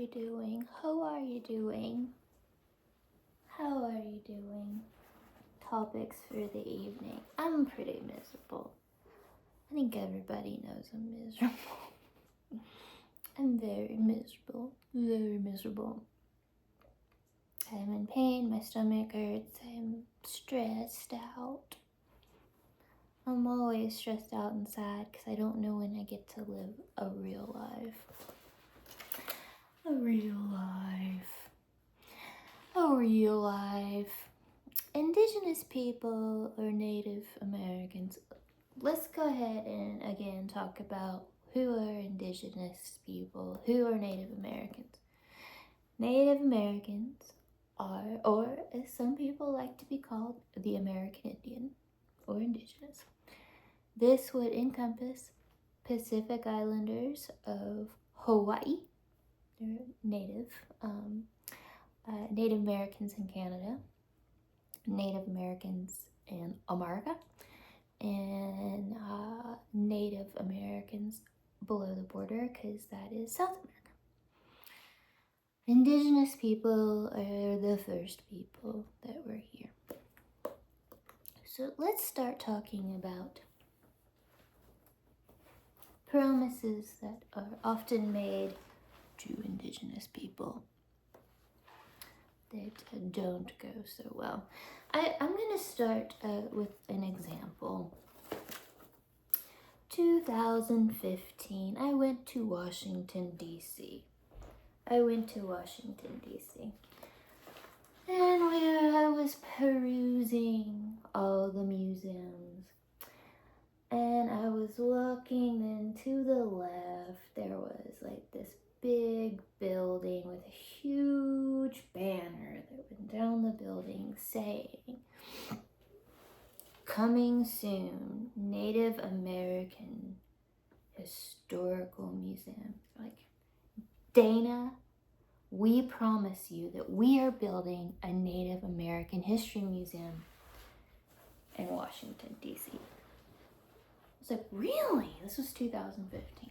you doing? How are you doing? How are you doing? Topics for the evening. I'm pretty miserable. I think everybody knows I'm miserable. I'm very miserable. Very miserable. I'm in pain, my stomach hurts, I'm stressed out. I'm always stressed out and sad because I don't know when I get to live a real life. A real life. A real life. Indigenous people or Native Americans. Let's go ahead and again talk about who are Indigenous people, who are Native Americans. Native Americans are, or as some people like to be called, the American Indian or Indigenous. This would encompass Pacific Islanders of Hawaii, they're Native, Native Americans in Canada, Native Americans in America, and Native Americans below the border, because that is South America. Indigenous people are the first people that were here. So let's start talking about promises that are often made to Indigenous people that don't go so well. I'm going to start with an example. 2015, I went to Washington, D.C. And where I was perusing all the museums, and I was looking, and to the left, there was like this big building with a huge banner that went down the building saying, "Coming soon, Native American Historical Museum." Like, Dana, we promise you that we are building a Native American History Museum in Washington, D.C. I was like, really? This was 2015.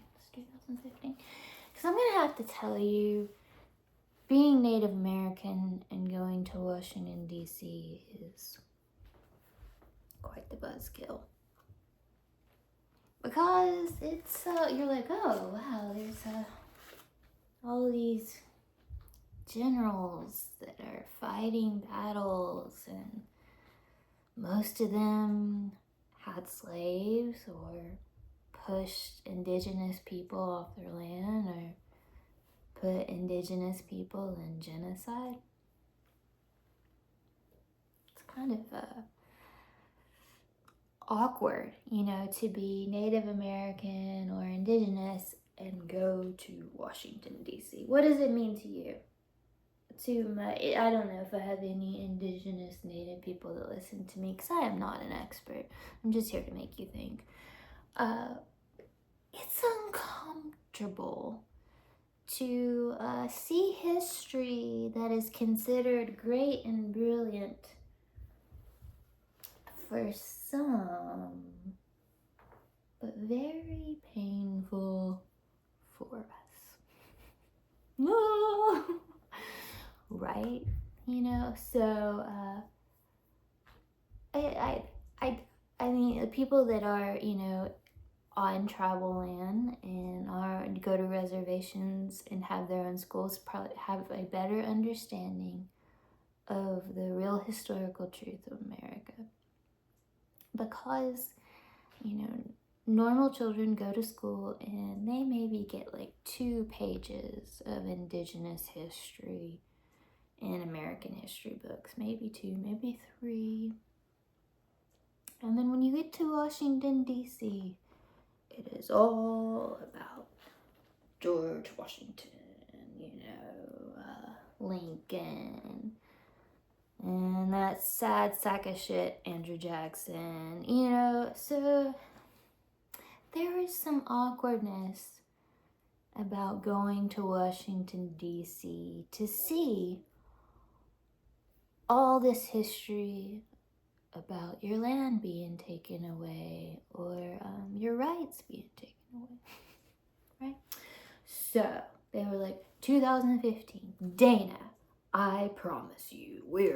Because I'm going to have to tell you, being Native American and going to Washington, D.C. is quite the buzzkill. Because it's, you're like, oh, wow, there's all these generals that are fighting battles, and most of them had slaves or pushed Indigenous people off their land or put Indigenous people in genocide. It's kind of awkward, to be Native American or Indigenous and go to Washington, D.C. What does it mean to you? I don't know if I have any Indigenous Native people that listen to me, because I am not an expert. I'm just here to make you think. It's uncomfortable to see history that is considered great and brilliant for some, but very painful for us. No! Right? So I mean, the people that are, on tribal land and go to reservations and have their own schools probably have a better understanding of the real historical truth of America. Because, normal children go to school and they maybe get like 2 pages of Indigenous history in American history books, maybe 2, maybe 3. And then when you get to Washington, D.C., it is all about George Washington, Lincoln, and that sad sack of shit, Andrew Jackson, so there is some awkwardness about going to Washington, D.C. to see all this history about your land being taken away or your rights being taken away, right? So They were like, 2015, Dana, I promise you, we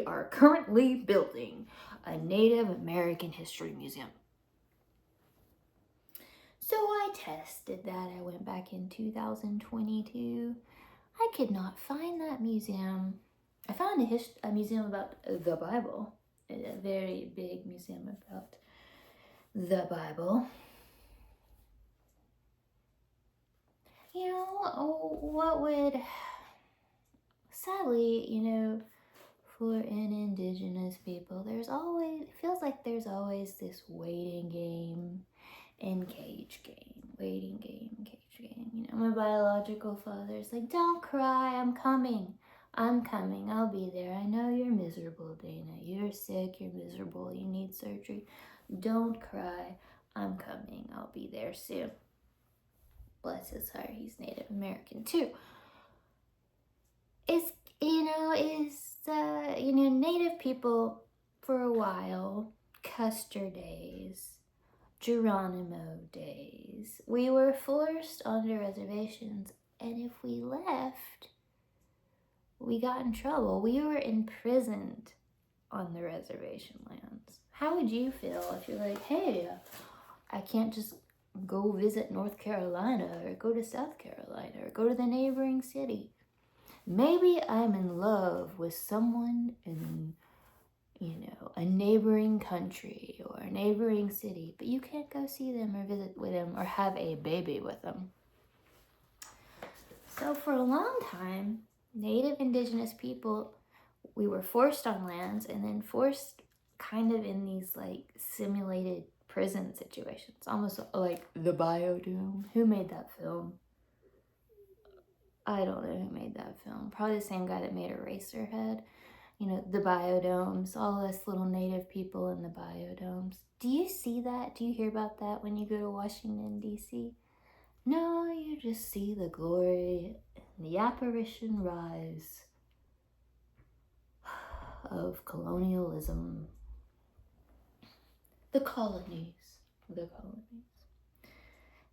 are currently building a Native American History Museum. So I tested that. I went back in 2022. I could not find that museum. I found a museum about the Bible, a very big museum about the Bible. You know, what would, sadly, you know, for an indigenous people, it feels like there's always this waiting game and cage game, waiting game, cage game. You know, my biological father's like, don't cry, I'm coming, I'll be there. I know you're miserable, Dana, you're sick, you're miserable, you need surgery. Don't cry, I'm coming, I'll be there soon. Bless his heart, he's Native American too. Native people for a while, Custer days, Geronimo days, we were forced onto reservations, and if we left, we got in trouble. We were imprisoned on the reservation lands. How would you feel if you're like, hey, I can't just go visit North Carolina or go to South Carolina or go to the neighboring city? Maybe I'm in love with someone in, a neighboring country or a neighboring city, but you can't go see them or visit with them or have a baby with them. So for a long time, Native indigenous people, we were forced on lands and then forced kind of in these like simulated prison situations, almost like the Biodome. Who made that film? I don't know who made that film. Probably the same guy that made Eraserhead. You know, the biodomes, all us little Native people in the biodomes. Do you see that? Do you hear about that when you go to Washington, D.C.? No, you just see the glory and the apparition rise of colonialism. The colonies.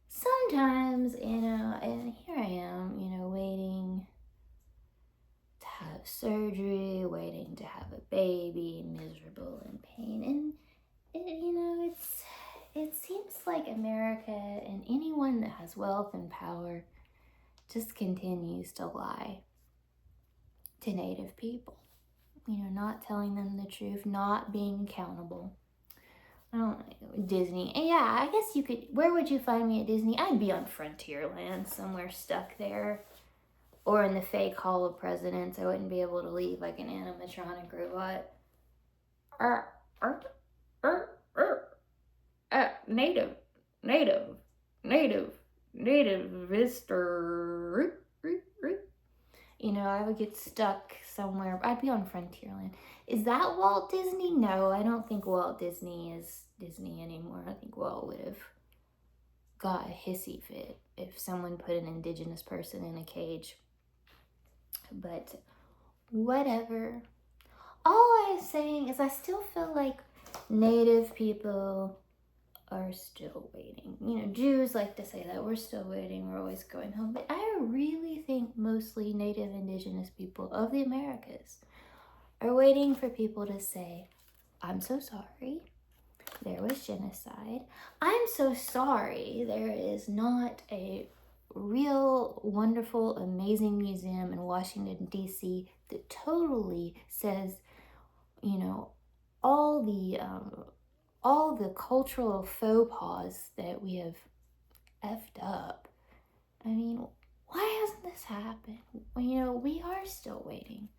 Sometimes, and here I am, waiting to have surgery, waiting to have a baby, miserable in pain. And, it seems like America and anyone that has wealth and power just continues to lie to Native people. Not telling them the truth, not being accountable. I don't know, Disney. And yeah, I guess you could, where would you find me at Disney? I'd be on Frontierland, somewhere stuck there. Or in the fake Hall of Presidents. I wouldn't be able to leave like an animatronic robot. Native visitor. I would get stuck somewhere. I'd be on Frontierland. Is that Walt Disney? No, I don't think Walt Disney is Disney anymore. I think Walt would have got a hissy fit if someone put an indigenous person in a cage. But whatever. All I'm saying is I still feel like Native people are still waiting. Jews like to say that we're still waiting, we're always going home. But I really think mostly Native indigenous people of the Americas are waiting for people to say, I'm so sorry, there was genocide. I'm so sorry there is not a real, wonderful, amazing museum in Washington, D.C. that totally says, all the cultural faux pas that we have effed up. I mean, why hasn't this happened? We are still waiting.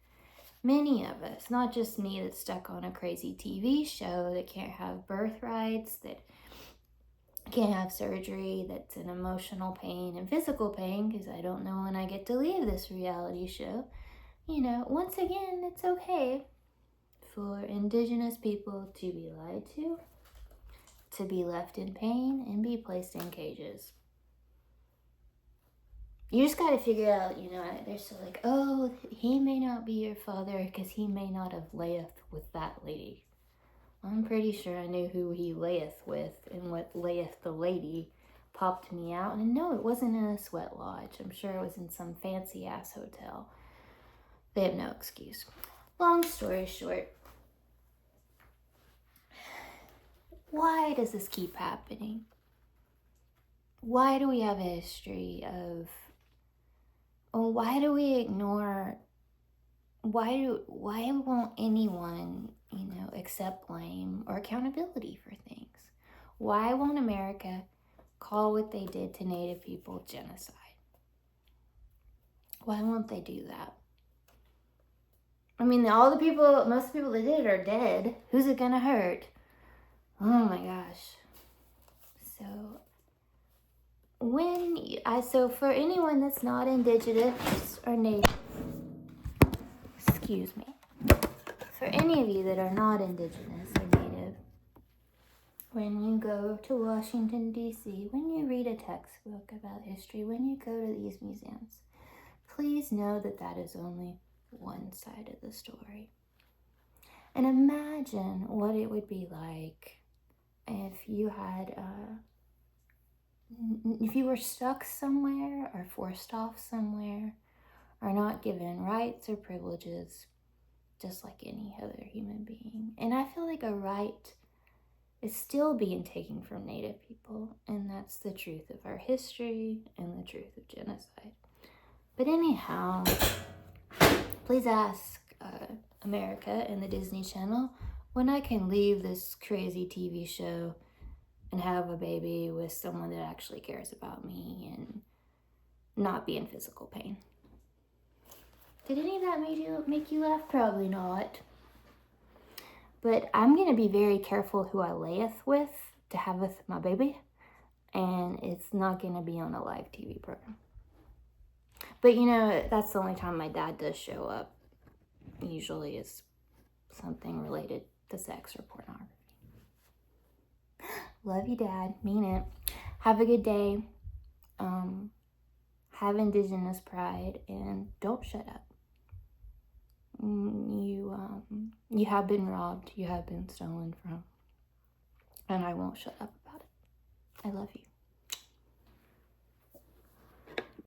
Many of us, not just me that's stuck on a crazy TV show that can't have birthrights, that can't have surgery, that's in emotional pain and physical pain because I don't know when I get to leave this reality show. Once again, it's okay for indigenous people to be lied to be left in pain, and be placed in cages. You just got to figure out, they're still like, oh, he may not be your father because he may not have layeth with that lady. I'm pretty sure I knew who he layeth with and what layeth the lady popped me out. And no, it wasn't in a sweat lodge. I'm sure it was in some fancy ass hotel. They have no excuse. Long story short, why does this keep happening? Why do we have a history of, or why do we ignore, why won't anyone, accept blame or accountability for things? Why won't America call what they did to Native people genocide? Why won't they do that? I mean, most people that did it are dead. Who's it gonna hurt? Oh my gosh. So for anyone that's not indigenous or native, excuse me, for any of you that are not indigenous or native, when you go to Washington, D.C., when you read a textbook about history, when you go to these museums, please know that that is only one side of the story. And imagine what it would be like if you had, if you were stuck somewhere or forced off somewhere or not given rights or privileges just like any other human being. And I feel like a right is still being taken from Native people, and that's the truth of our history and the truth of genocide. But anyhow, please ask America and the Disney Channel when I can leave this crazy TV show and have a baby with someone that actually cares about me and not be in physical pain. Did any of that make you laugh? Probably not. But I'm going to be very careful who I layeth with to have with my baby. And it's not going to be on a live TV program. But that's the only time my dad does show up. Usually is something related to sex or pornography. Love you, Dad. Mean it. Have a good day. Have Indigenous pride and don't shut up. You have been robbed. You have been stolen from. And I won't shut up about it. I love you.